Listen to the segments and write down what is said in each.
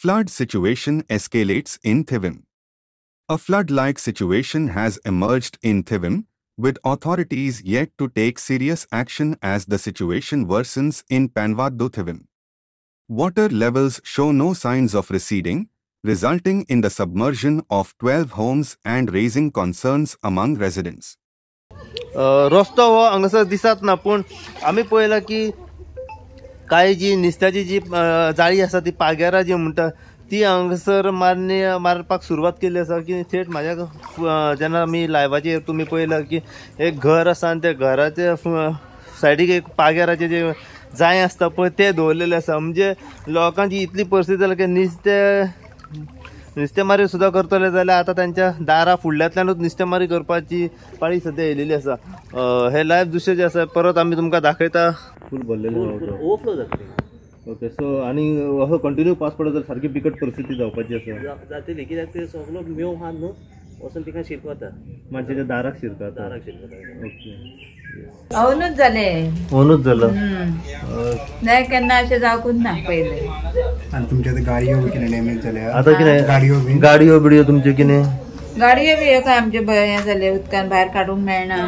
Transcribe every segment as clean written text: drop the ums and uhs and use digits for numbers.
Flood situation escalates in Thivim. A flood-like situation has emerged in Thivim, with authorities yet to take serious action as the situation worsens in Panwaddu Thivim. Water levels show no signs of receding, resulting in the submersion of 12 homes and raising concerns among residents. रस्तो हो हांगासर दिसत ना, पण आम्ही पळयला की काही जी निस्त्याची जी जाळी आसा ती पाग्यारा जी म्हणटा ती हांगासर मारपाक सुरवात केली आसा की थेट म्हाज्या जेन्ना आमी लायव्हाचेर तुमी पळयला की एक घर आसा आनी त्या घराच्या सायडीक एक पाग्याराचे जे जाय आसता पळय ते दवरलेले आसा. म्हणजे लोकांची इतली परिस्थिती जाला की नुस्तेमारी सुद्धा करतले जाल्यार आता त्यांच्या दारा फुडल्यांतल्यानूच नुस्तेमारी करपाची पाळी सध्या येयलेली आसा. हे लायव्ह दृश्य जे आसा परत आमी तुमकां दाखयता. फूल भरलेले ओवरफ्लो जातले. ओके, सो आनी असो कंटिन्यू पावस पडत जाल्यार सारकी बिकट परिस्थिती जावपाची आसा. जातली कित्याक ते सगळो मेव हा न्हू वचून तिका शिरकता, माणसाच्या दाराक शिरकता. ओके, ओनूच झालं नाही केन्ना अशें जावूंच ना पयले. आणि तुमच्या गाडयो कितें डॅमेज जाल्या? आता कितें गाडयो बिडयो तुमचे कितें गाडयो बी येता आमचे हें जाले उदकान भायर काडूंक मेळना.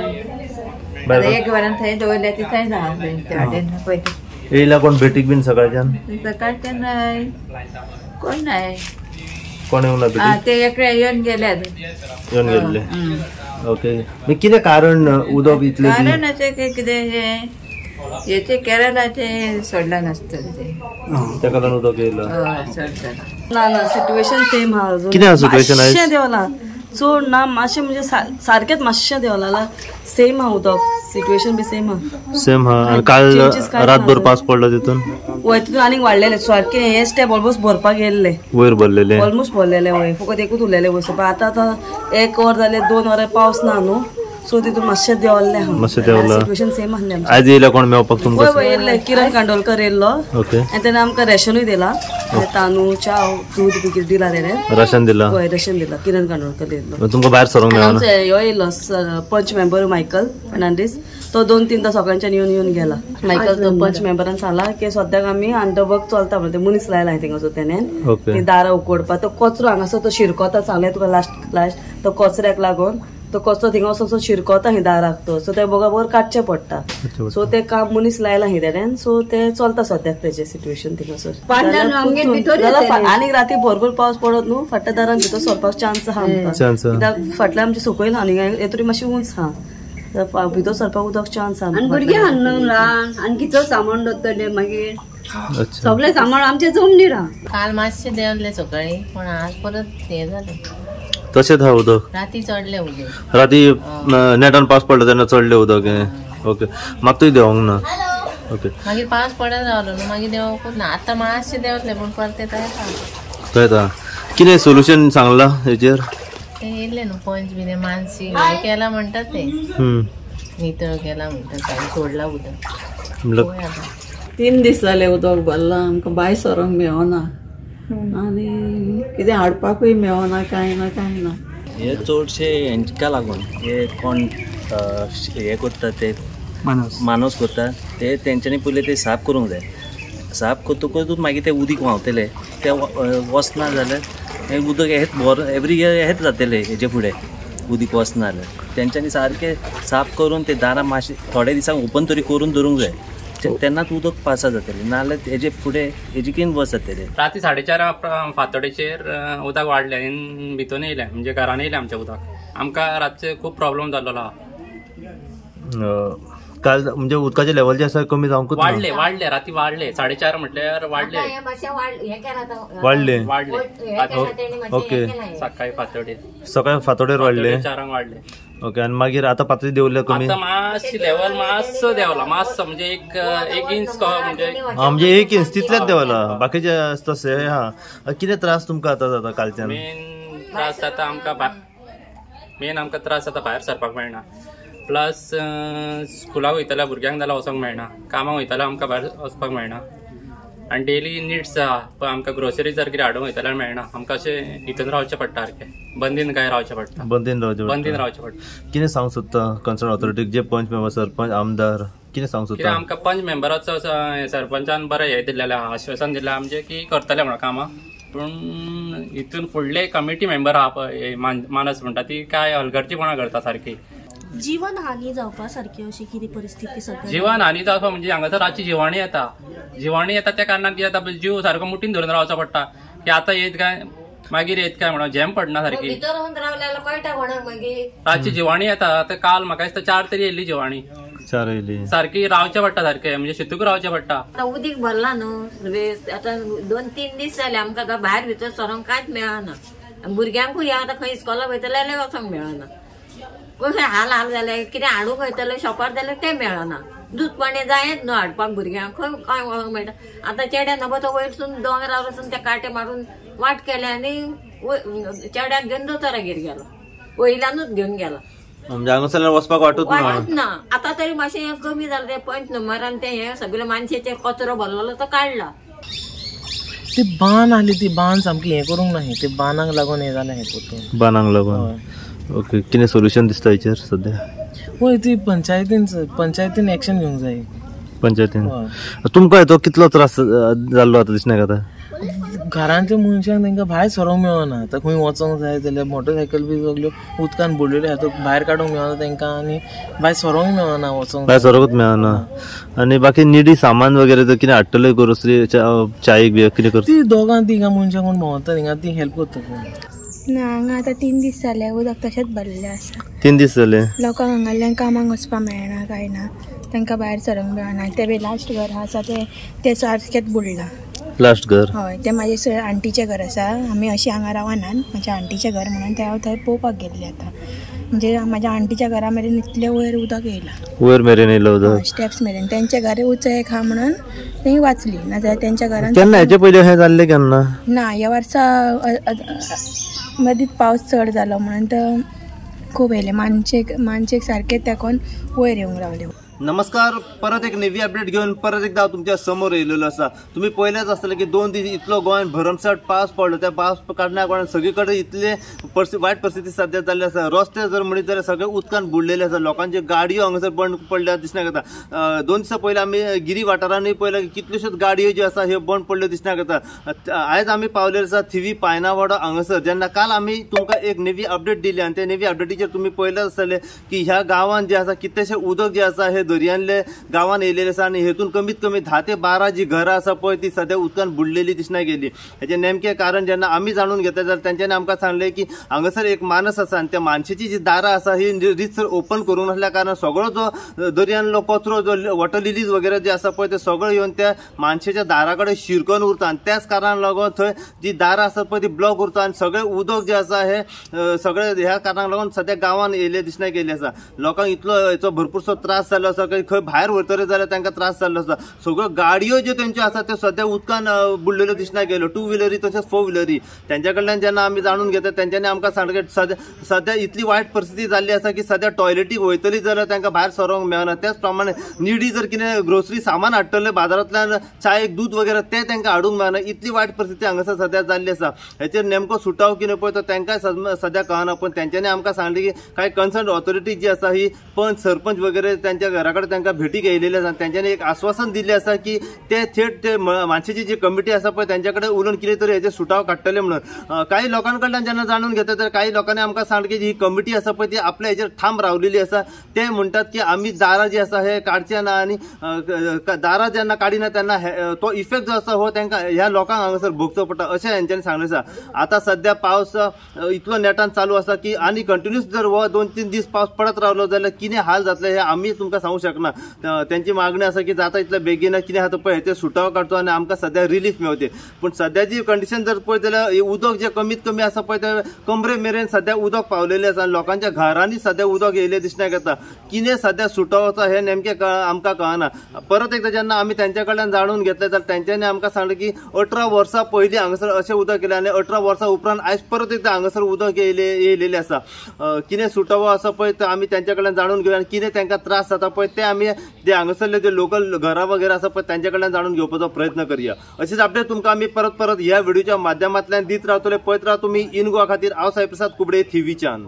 एक वरान थंय दवरल्या ती थंय जावं पळय. येयला कोण भेटीक बीन सकाळच्यान? सकाळच्यान नाय, कोण नाय. कोण येवना भेटीक? ते एकटे येवन गेल्यात. येवन गेल्ले. ओके, कितें कारण उदक इतलें? कारण अशें कितें हेचे केरळाचे सोडला नासतले ते, ताका लागून उदक येयला. ना सिट्युएशन सेम हा. कितें सिट्युएशन आहे? मातशें देवला चड ना, मातशें म्हणजे सारकेंच मातशें देवला. सेम हा उदक, सिट्युएशन बी सेम हा. सेम हा. आणि काल रातभर पावस पडलो तितून वय तितून आनीक वाडलेले सारके हे स्टेप ऑलमोस्ट भरपाक गेल्ले, वयर भरलेले ऑलमोस्ट भरलेले वय फकत एकूच उरलेले वयर. सो आतां 1 वर जाले 2 वरां पावस ना न्हू, सो तितून मातशें देवल्ले हा. मातशें देवला. सिट्युएशन सेम आसलें. आज येयला कोण मेवपाक तुमकां? वय येयल्ले किरण कांडोलकर येयल्लो. ओके, आनी तेणें आमकां रेशनूय दिला, तांदूळ चाव दूध बी दिला. तेणें राशन दिला. वय रेशन दिला. किरण कांडोलकर येयल्लो. तुमकां भायर सरोंक मेळना? हो येयलो पंच मेंबर मायकल फर्नांडीस, तो 2-3 सकाळच्यान येवन गेला. मायकल तो पंच मेंबरान सांगला की सद्याक आमी अंडरवर्क चलता म्हणून ते मनीस लायला थिंगासो तेणें ती दारां उकडपाक. तो कचरो हांगासर तो शिरकोता सांगले तुका लास्ट तो कचऱ्याक लागून तो कचरो थिंगा वचून शिरकोता ही दाराक तो. सो ते बरोबर काडचें पडटा. सो ते काम मनीस लायला ही तेणेन. सो ते चलता सद्याक तेजे सिट्युएशन थिंगासर. आनी राती भरपूर पावस पडत न्हू, फाटल्या दारान भितर सरपाक चान्स आहा आमकां. फाटल्यान आमचे सकयल आनी येतरी मातशी उंच आहा, भितर सरपाक उदक चान्स आहा. भुरगे ल्हान आनी कितलो सामान दवरतले मागीर सगळे सामान आमचे जमनी राहा. काल मातशें देवले सकाळी, पण आज परत हे जालें. तशेंच हा उदक. राती चडले उदक. राती नेटान पावस पडलो तेन्ना चडले उदक. ओके, मातूय देवंक ना. ओके, मागीर पावस पडत रावलो न्हू, मागीर देवकूच ना. आतां मातशें देवतले पूण परते येता. कितें सोल्युशन सांगला हेचेर? ते येयल्ले न्हू पंच बी मानसी केला म्हणटात ते, नितळ केला म्हणटात, सोडला उदक. 3 दीस जाले उदक भरला, आमकां भायर सरोंक मेळना आनी कितें हाडपाकूय मेळना, कांय ना. हे चडशे हेंका लागून हे कोण हे करता ते मानस करता ते तेंच्यांनी पयलीं ते साफ करूंक जाय. साफ करतकूच मागीर ते उदीक व्हांवतले, ते वचना जाल्यार हे उदक हेच एवरी इयर हेच जातले. हेजे फुडें उदीक वचना जाल्यार तेंच्यांनी सारके साफ करून ते दारां मातशे थोडे दिसांक ओपन तरी करून दवरूंक जाय. तेन्नाच उदक पास जातलें, नाल्यार हेजे फुडें हेजिकीन वच जातलें. राती 4:30 फातोडेचेर उदक वाडलें आनी भितून येयलें, म्हणजे घरान येयलें आमच्या उदक. आमकां रातचे खूब प्रॉब्लेम जाल्लो आहा. काल म्हणजे उदकाचे लेवल जे आसा कमी जावंक वाडले राती वाडले. 4:30 म्हटल्यार वाडले. ओके, सकाळी फातोडेर वाडले. 4 वाडले. ओके, आणि मागीर आता पातळी देवल्या कमी? मातशी लेवल मातसो देवला, मातसो म्हणजे एक इंच म्हणजे 1 इंच तितलेच देवला. बाकीचे तसे हा. कितें त्रास तुमकां आता जाता कालच्यान? मेन त्रास जाता आमकां त्रास जाता भायर सरपाक मेळना. प्लस स्कुलाक वयतल्या भुरग्यांक जाल्यार वचोंक मेळना, कामाक वयतल्यार आमकां भायर वचपाक मेळना. आनी डेली निड्स आहा पण आमकां ग्रोसरी जर कितें हाडूंक वयतल्यार मेळना. आमकां अशें हितून रावचें पडटा सारकें, बंदीन काय रावचें पडटा. बंदीन रावचें पडटा. कितें सांगूंक सोदता कन्सर्न ऑथॉरिटीक, जे पंच मेंबर, सरपंच, आमदार, कितें सांगूंक सोदता? आमकां पंच मेंबराचो सरपंचान बरें हें दिल्लेलें आहा, आश्वासन दिलें आमचें की करतले म्हणून कामां. पूण हितून फुडले कमिटी मेंबर आहा पळय मानस म्हणटा ती काय हलगर्जीपणा करता सारकी. जीवन हानी जावपा सारखी अशी कितें परिस्थिती सध्या? जीवन हानी जावपा म्हणजे हांगासर रातची जिवाणी येता त्या कारणान कितें जाता जीव सारको मुठीन धरून रावचो पडटा की आतां येत काय मागीर येत काय म्हणून झॅम पडना सारकी. भितर रावल्यार कळटा कोणाक मागीर रातची जिवाणी येता. आतां काल म्हाका दिसता 4 तरी येयल्ली जिवाणी. 4 येयली सारकी रावचें पडटा सारकें म्हणजे शितूक रावचें पडटा. आतां उदीक भरला न्हू आतां 2-3 दीस जाले आमकां भायर भितर सरोंक कांयच मेळना. भुरग्यांकूय आतां खंय इस्कॉला वयतले जाल्यार वचोंक मेळना. खंय हाल जाले कितें हाडूंक वयतले शॉपार जाल्यार तें मेळना. दूध पाणी जायत न्हू हाडपाक भुरग्यांक खंय काय वळोंक मेळटा. आतां चेड्या न्हू तो वयरसून दोंगरार वचून ते काटे मारून वाट केले आनी चेड्याक घेवन दोतोरागेर गेलो. वयल्यानूच घेवन गेला. म्हणजे हांगासर वचपाक वाटूच ना. आतां तरी मातशें कमी जालें ते 5 नंबरान ते हे सगळे मानशेचे कचरो भरलेलो तो काडला. ती बान आली ती बान सामकी हे करूंक नाही. ते बानाक लागून हे जालें हे पोटून बानाक लागून. ओके कितें सोल्युशन दिसता हेचेर सध्या? होय ती पंचायतीन एक्शन घेवंक जाय. पंचायतीन तुमकां हेचो कितलो त्रास जाल्लो आतां दिसना का? घरांतल्या मनशांक तांकां भायर सरोंक मेळना. आतां खंय वचोंक जाय जाल्यार मोटरसायकल बी सगल्यो उदकान बुडलेल्यो आतां भायर काडूंक मेळना तांकां आनी भायर सरोंक मेळना वचोंक भायर सरोंकूच मेळना. आनी बाकी निडी सामान वगैरे जर कितें हाडटले ग्रोसरी चायेक बी कितें करता? ती दोगां तिगां मनशां कोण भोंवता थिंगा ती हेल्प करता. ना हांगा आतां 3 दीस जाले उदक तशेंच भरलेलें आसा. 3 दीस जाले लोकांक हांगाल्यान कामाक वचपाक मेळना काय ना. तांकां भायर सरोंक मेळना. ते बी लास्ट घर आसा ते सारकेंच बुडला. लास्ट घर? हय ते म्हाजे आंटीचें घर आसा. आमी अशी हांगा रावनात. म्हाज्या आंटीचें घर म्हणून ते हांव थंय पळोवपाक गेल्लें आतां. म्हणजे म्हाज्या आंटीच्या घरा मेरेन इतले वयर उदक येयला. वयर मेरेन येयलो उदक स्टेप्स मेरेन. तेंचे घर उंच एक आहा म्हणून तें वाचली. नाजाल्यार तेंच्या घरान केन्ना हेचे पयलीं हें जाल्लें केन्ना ना. ह्या वर्सा मदींच पावस चड जालो म्हणून तो खूब येयले. मानशेक सारके तेकोन वयर येवंक रावले. नमस्कार. परत एक नवी अपडेट घेऊन परत एकदा तुमच्या समोर येयलेलो आसा. तुम्ही पळयलेच आसतलें की 2 दीस इतलो गोंयान भरमसाट पावस पडलो. त्या पावस कारणाक लागून सगळी कडेन इतले वायट परिस्थिती सध्या जाल्ली आसा. रस्ते जर म्हणत जाल्यार सगळे उदकान बुडलेले आसा. लोकांचे गाडयो हांगासर बंद पडल्या दिसण्याक येता. 2 दिसां पयलीं आमी गिरी वाठारांनी पळयलां की कितल्योश्योच गाडयो ज्यो आसा ह्यो बंद पडल्यो दिसण्याक येता. आयज आमी पावलेले आसा थिवी पायनावाडो हांगासर. जेन्ना काल आमी तुमकां एक नवी अपडेट दिली आनी ते नवी अपडेटीचेर तुमी पळयलेच आसतलें की ह्या गांवांत जे आसा कितलेशे उदक जे आसा हे दर्यांतले गांवांत येयलेले आसा आनी हेतून कमीत कमी 10 ते 12 जी घरां आसा पळय ती सध्या उदकान बुडलेली दिसण्याक गेली. हेचें नेमकें कारण जेन्ना आमी जाणून घेतले जाल्यार तेंच्यांनी आमकां सांगलें की हांगासर एक मानस आसा आनी त्या मानशेची जी दारां आसा ही रितसर ओपन करूंक नासल्या कारणान सगळो जो दर्यांतलो कचरो जो वॉटर लिलीज वगैरे जे आसा पळय ते सगळो येवन त्या मानशेच्या दारा कडेन शिरकून उरता आनी त्याच कारणान लागून थंय जी दारां आसात पळय ती ब्लॉक उरता आनी सगळें उदक जे आसा हे सगळे ह्या कारणाक लागून सध्या गांवांत येयले दिसण्याक गेले आसा. लोकांक इतलो हेचो भरपूरसो त्रास जाल्लो आसा की खंय भायर वयतले जाल्यार तांकां त्रास जाल्लो आसा. सगळ्यो गाडयो ज्यो तेंच्यो आसा त्यो सध्या उदकान बुडलेल्यो दिसण्याक गेल्यो. 2 व्हिलरी तशेंच 4 व्हिलरी. तेंच्या कडल्यान जेन्ना आमी जाणून घेता तेंच्यांनी आमकां सांगलें की सध्या इतली वायट परिस्थिती जाल्ली आसा की सध्या टॉयलेटीक वयतली जाल्यार तांकां भायर सरोंक मेळना. त्याच प्रमाणे निडी जर कितें ग्रोसरी सामान हाडटले बाजारांतल्यान चायेक दूध वगैरे ते तांकां हाडूंक मेळना. इतली वायट परिस्थिती हांगासर सध्या जाल्ली आसा. हेचेर नेमको सुटाव कितें पळय तो तांकांय सध्या कळना. पण तेंच्यांनी आमकां सांगलें की कांय कन्सर्न ऑथॉरिटी जी आसा ही पंच सरपंच वगैरे त्यांच्या घरा कडेन तांकां भेटीक येयलेले आसा. तेंच्यांनी एक आश्वासन दिल्लें आसा की ते थेट ते मानशेची जी कमिटी आसा पळय तेंच्या कडेन उलोवन कितें तरी हेचे सुटाव काडटले म्हणून. काही लोकां कडल्यान जेन्ना जाणून घेता तर काही लोकांनी आमकां सांगलें की ही कमिटी आसा पळय ती आपल्या हेचेर ठाम रावलेली आसा. ते म्हणटात की आमी दारां जी आसा हे काडचे ना आनी दारां जेन्ना काडिना तेन्ना तो इफेक्ट जो आसा हो तांकां ह्या लोकांक हांगासर भोगचो पडटा अशें हेंच्यांनी सांगलें आसा. आतां सध्या पावस इतलो नेटान चालू आसा की आनी कंटिन्यूस जर 2-3 दीस पावस पडत रावलो जाल्यार कितें हाल जातले हे आमी तुमकां सांगूं शकना. त्यांची मागणी आसा की जाता इतल्या बेगीन कितें आसा पळय ते सुटाव काडचो आनी आमकां सध्या रिलीफ मेळचे. पूण सध्याची कंडिशन जर पळयत जाल्यार उदक जे कमीत कमी आसा पळय ते कमरे मेरेन सध्या उदक पावलेलें आसा आनी लोकांच्या घरांनी सध्या उदक येयलें दिसण्याक येता. कितें सध्या सुटाव आसा हे नेमकें आमकां कळना. परत एकदां जेन्ना आमी तेंच्या कडल्यान जाणून घेतलें जाल्यार तेंच्यांनी आमकां सांगलें की 18 वर्सां पयलीं हांगासर अशें उदक येयलें आनी 18 वर्सां उपरांत आयज परत एकदां हांगासर उदक येयलेलें आसा. कितें सुटावो आसा पळय ते आमी तेंच्या कडल्यान जाणून घेवया आनी कितें तांकां त्रास जाता पळय ते आमी जे हांगासरले जे लोकल घरां वगैरे आसा पळय त्यांच्या कडल्यान जाणून घेवपाचो प्रयत्न करूया. अशीच अपडेट तुमकां आमी परत ह्या व्हिडिओच्या माध्यमांतल्यान दीत रावतले. पळयत राहा तुमी इन गोवा खातीर हांव साईप्रसाद कुबडे थिवीच्यान.